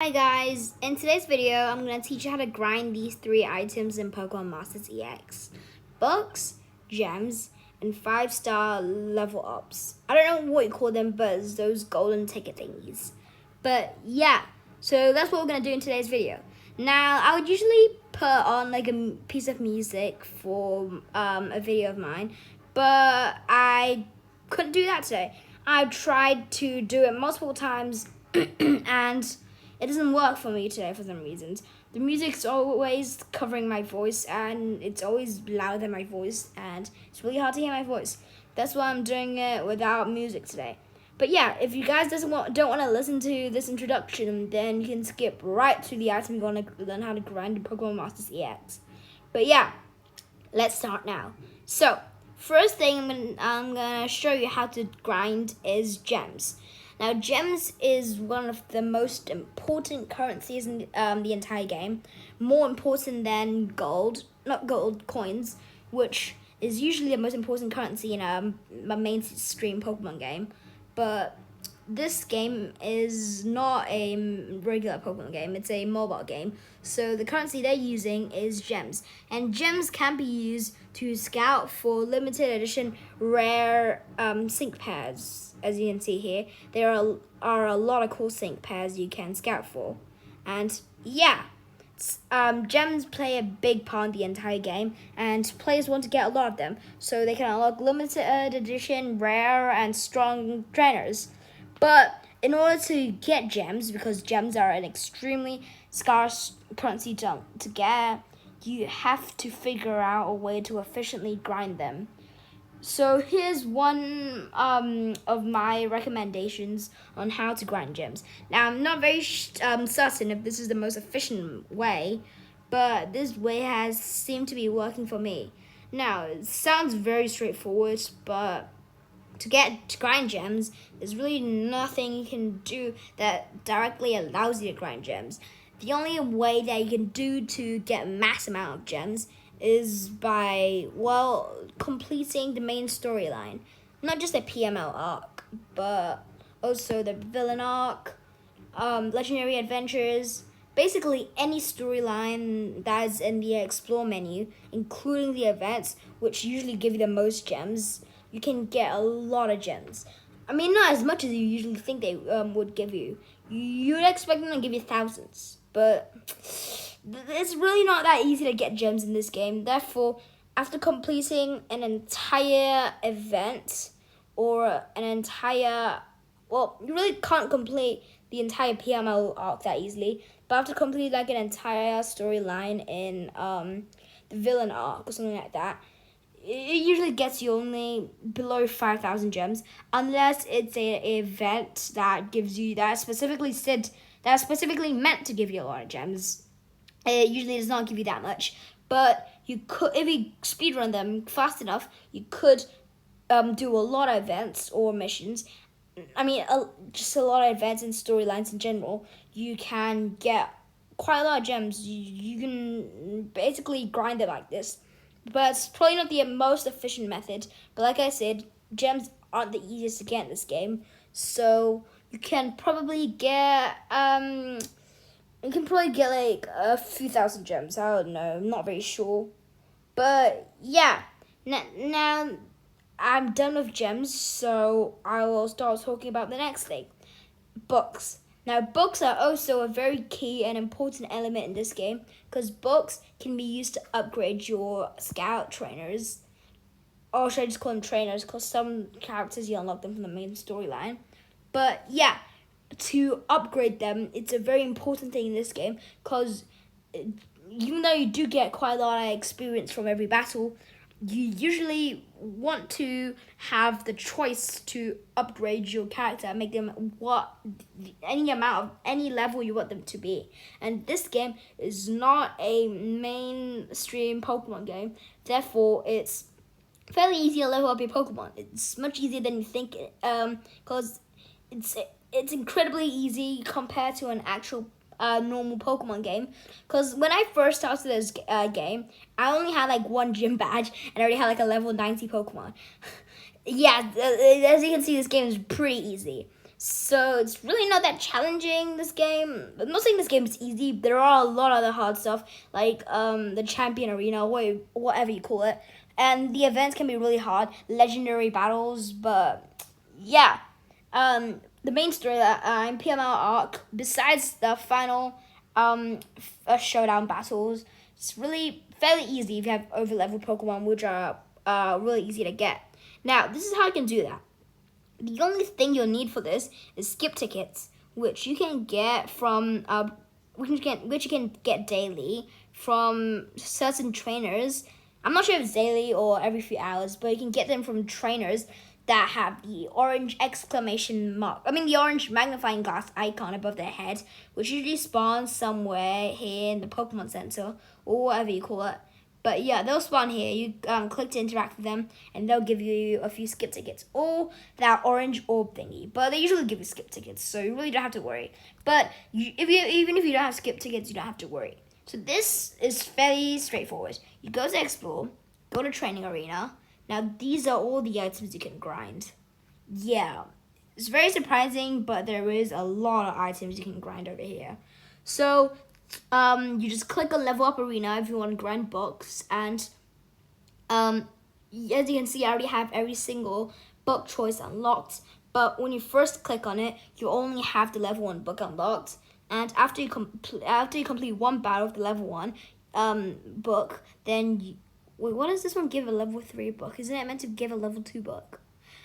Hi guys, in today's video I'm going to teach you how to grind these 3 items in Pokémon Masters EX. Books, gems, and 5-star level ups. I don't know what you call them, but it's those golden ticket thingies. But yeah, so that's what we're going to do in today's video. Now, I would usually put on like a piece of music for a video of mine, but I couldn't do that today. I tried to do it multiple times and it doesn't work for me today for some reasons. The music's always covering my voice and it's always louder than my voice and it's really hard to hear my voice. That's why I'm doing it without music today. But yeah, if you guys don't want to listen to this introduction, then you can skip right to the item you're going to learn how to grind in Pokémon Masters EX. But yeah, let's start now. So, first thing I'm gonna show you how to grind is gems. Now, gems is one of the most important currencies in the entire game. More important than gold, not gold coins, which is usually the most important currency in a mainstream Pokemon game. But this game is not a regular Pokemon game, it's a mobile game. So the currency they're using is gems. And gems can be used to scout for limited edition rare sync pairs. As you can see here, there are a lot of cool sync pairs you can scout for. And yeah, gems play a big part in the entire game, and players want to get a lot of them so they can unlock limited edition, rare, and strong trainers. But in order to get gems, because gems are an extremely scarce currency to get, you have to figure out a way to efficiently grind them. So here's one of my recommendations on how to grind gems. Now, I'm not very certain if this is the most efficient way, but this way has seemed to be working for me. Now, it sounds very straightforward, but to grind gems, there's really nothing you can do that directly allows you to grind gems. The only way that you can do to get a mass amount of gems is by, well, completing the main storyline. Not just the PML arc, but also the villain arc, legendary adventures, basically any storyline that is in the explore menu, including the events, which usually give you the most gems. You can get a lot of gems. I mean, not as much as you usually think they would give you. You'd expect them to give you thousands, but it's really not that easy to get gems in this game. Therefore, after completing an entire event or an entire, well, you really can't complete the entire PML arc that easily, but after completing like an entire storyline in the villain arc or something like that, it usually gets you only below 5,000 gems, unless it's an event that gives you that's specifically meant to give you a lot of gems. It usually does not give you that much, but you could, if you speedrun them fast enough, you could do a lot of events or missions. I mean, just a lot of events and storylines in general. You can get quite a lot of gems. You can basically grind it like this. But it's probably not the most efficient method. But like I said, gems aren't the easiest to get in this game. So you can probably get like a few thousand gems. I don't know. I'm not very sure. But yeah, now I'm done with gems, so I will start talking about the next thing. Books. Now, books are also a very key and important element in this game because books can be used to upgrade your scout trainers. Or should I just call them trainers, because some characters you unlock them from the main storyline. But yeah, to upgrade them, it's a very important thing in this game because even though you do get quite a lot of experience from every battle, you usually want to have the choice to upgrade your character and make them any level you want them to be. And this game is not a mainstream Pokemon game, therefore it's fairly easy to level up your Pokemon. It's much easier than you think, because it's incredibly easy compared to an actual normal Pokemon game. Because when I first started this game, I only had like one gym badge and I already had like a level 90 Pokemon. Yeah, as you can see, this game is pretty easy. So it's really not that challenging, this game. I'm not saying this game is easy. There are a lot of other hard stuff, like the champion arena, whatever you call it. And the events can be really hard, legendary battles, but yeah. The main story that in PML arc, besides the final showdown battles, it's really fairly easy if you have over-leveled Pokemon, which are really easy to get. Now, this is how you can do that. The only thing you'll need for this is skip tickets, which you can get from which you can get daily from certain trainers. I'm not sure if it's daily or every few hours, but you can get them from trainers that have the orange exclamation mark. I mean the orange magnifying glass icon above their head, which usually spawns somewhere here in the Pokemon Center or whatever you call it. But yeah, they'll spawn here. You click to interact with them, and they'll give you a few skip tickets or that orange orb thingy. But they usually give you skip tickets, so you really don't have to worry. But even if you don't have skip tickets, you don't have to worry. So this is fairly straightforward. You go to explore, go to training arena. Now these are all the items you can grind. Yeah, it's very surprising, but there is a lot of items you can grind over here. So you just click on level up arena if you want to grind books, and as you can see, I already have every single book choice unlocked. But when you first click on it, you only have the level 1 book unlocked. And after you complete one battle of the level 1 book, then wait, what does this one give a level 3 book? Isn't it meant to give a level 2 book?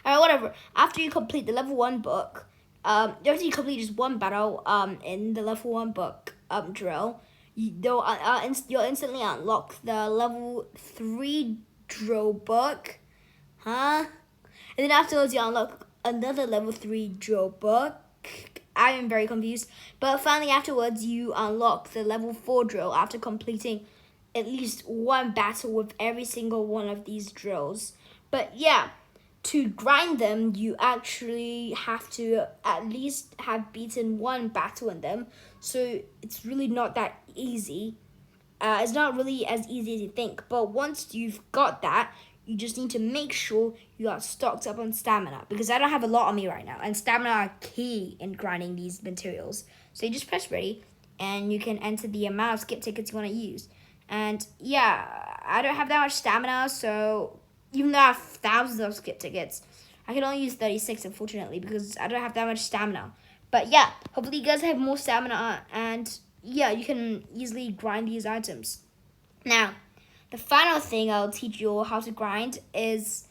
Alright, whatever. After you complete the level 1 book, after you complete just one battle in the level 1 book drill, you'll instantly unlock the level 3 drill book. Huh? And then afterwards you unlock another level 3 drill book. I am very confused. But finally afterwards you unlock the level 4 drill after completing at least one battle with every single one of these drills. But yeah, to grind them, you actually have to at least have beaten one battle in them. So it's really not that easy. It's not really as easy as you think. But once you've got that, you just need to make sure you are stocked up on stamina. Because I don't have a lot on me right now. And stamina are key in grinding these materials. So you just press ready, and you can enter the amount of skip tickets you want to use. And yeah, I don't have that much stamina, so even though I have thousands of skip tickets, I can only use 36, unfortunately, because I don't have that much stamina. But yeah, hopefully you guys have more stamina, and yeah, you can easily grind these items. Now, the final thing I'll teach you all how to grind is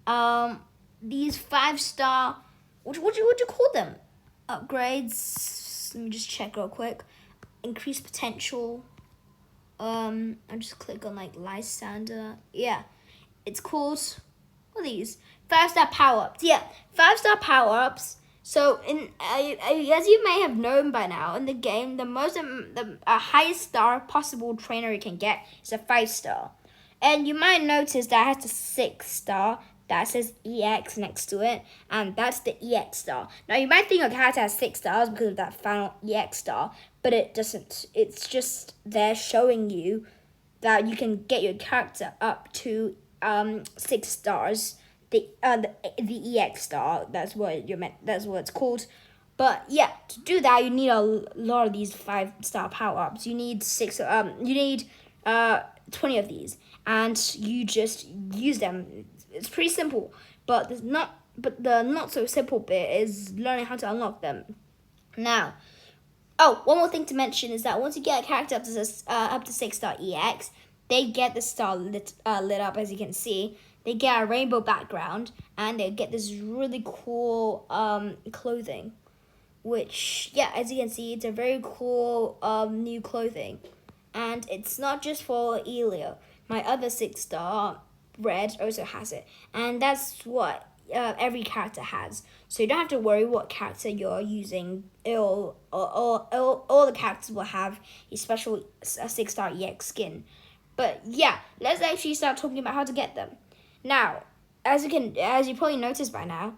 these 5-star, what would you call them? Upgrades. Let me just check real quick. Increase potential. I just click on like Lysander. Yeah, it's called, what are these? 5-star power-ups. Yeah, 5-star power-ups. So as you may have known by now, in the game, the highest star possible trainer you can get is a 5-star. And you might notice that it has a 6-star that says EX next to it, and that's the EX star. Now you might think a character has 6 stars because of that final EX star, but it doesn't. It's just they're showing you that you can get your character up to 6 stars. The EX star, that's what it's called. But yeah, to do that you need a lot of these 5-star power-ups. You need 20 of these, and you just use them. It's pretty simple, but the not so simple bit is learning how to unlock them. Now, one more thing to mention is that once you get a character up to 6-star EX, they get the star lit up, as you can see. They get a rainbow background, and they get this really cool clothing, which, yeah, as you can see, it's a very cool new clothing. And it's not just for Elia. My other 6-star Red also has it, and that's what every character has. So you don't have to worry what character you're using. All the characters will have a special 6-star EX skin. But yeah, let's actually start talking about how to get them. Now, as you probably noticed by now,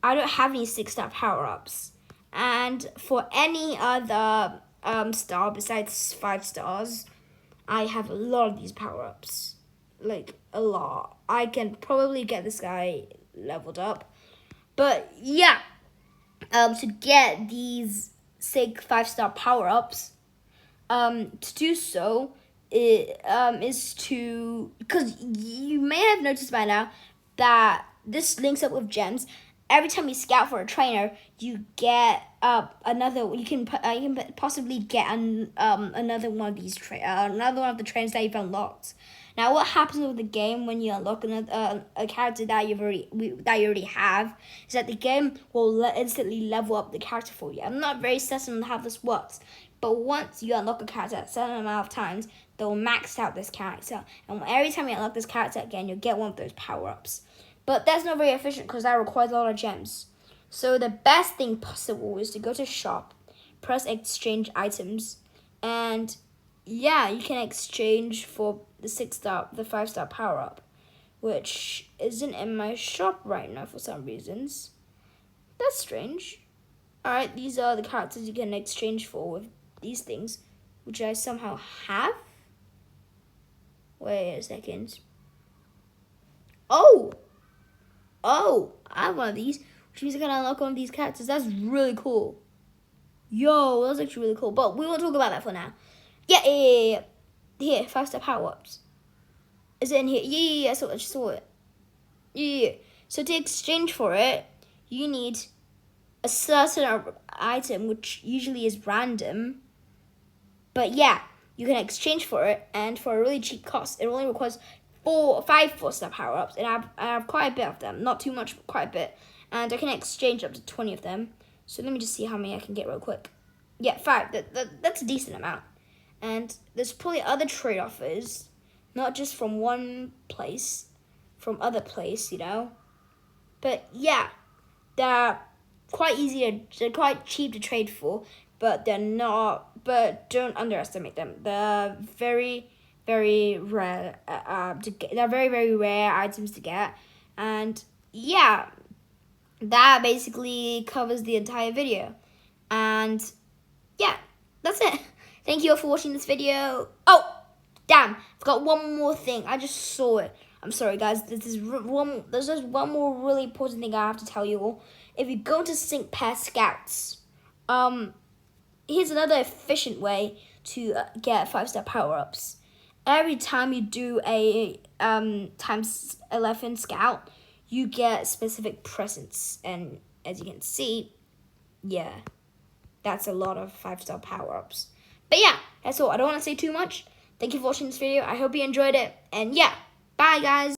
I don't have any 6-star power-ups, and for any other star besides 5 stars, I have a lot of these power-ups. Like, a lot. I can probably get this guy leveled up. But yeah, to get these 6 5-star power-ups, to do so is to, because you may have noticed by now that this links up with gems. Every time you scout for a trainer, you get another. You can possibly get another one of these another one of the trainers that you've unlocked. Now, what happens with the game when you unlock another a character that you already have is that the game will instantly level up the character for you. I'm not very certain on how this works, but once you unlock a character a certain amount of times, they'll max out this character, and every time you unlock this character again, you'll get one of those power-ups. But that's not very efficient because that requires a lot of gems. So the best thing possible is to go to shop, press exchange items, and yeah, you can exchange for the 5-star power-up, which isn't in my shop right now for some reasons. That's strange. Alright, these are the characters you can exchange for with these things, which I somehow have. Wait a second. Oh, I have one of these, which means I can unlock one of these characters. That's really cool. Yo, that's actually really cool. But we won't talk about that for now. Yeah. Here, 5-star power-ups. Is it in here? Yeah, I just saw it. Yeah. So to exchange for it, you need a certain item, which usually is random. But yeah, you can exchange for it, and for a really cheap cost. It only requires 5 4-star power-ups, and I have quite a bit of them. Not too much, but quite a bit. And I can exchange up to 20 of them. So let me just see how many I can get real quick. Yeah, 5. That's a decent amount. And there's probably other trade offers, not just from one place, from other place, you know. But yeah, they're quite they're quite cheap to trade for, but they're not, but don't underestimate them. They're very, very rare to get. They're very, very rare items to get. And yeah, that basically covers the entire video. And yeah, that's it. Thank you all for watching this video. Oh, damn, I've got one more thing. I just saw it. I'm sorry, guys. There's just one more really important thing I have to tell you all. If you go to Sync Pair Scouts, here's another efficient way to get 5-star power-ups. Every time you do a times 11 scout, you get specific presents, and as you can see, yeah, that's a lot of 5-star power-ups. But yeah, that's all. I don't want to say too much. Thank you for watching this video. I hope you enjoyed it, and yeah, bye guys.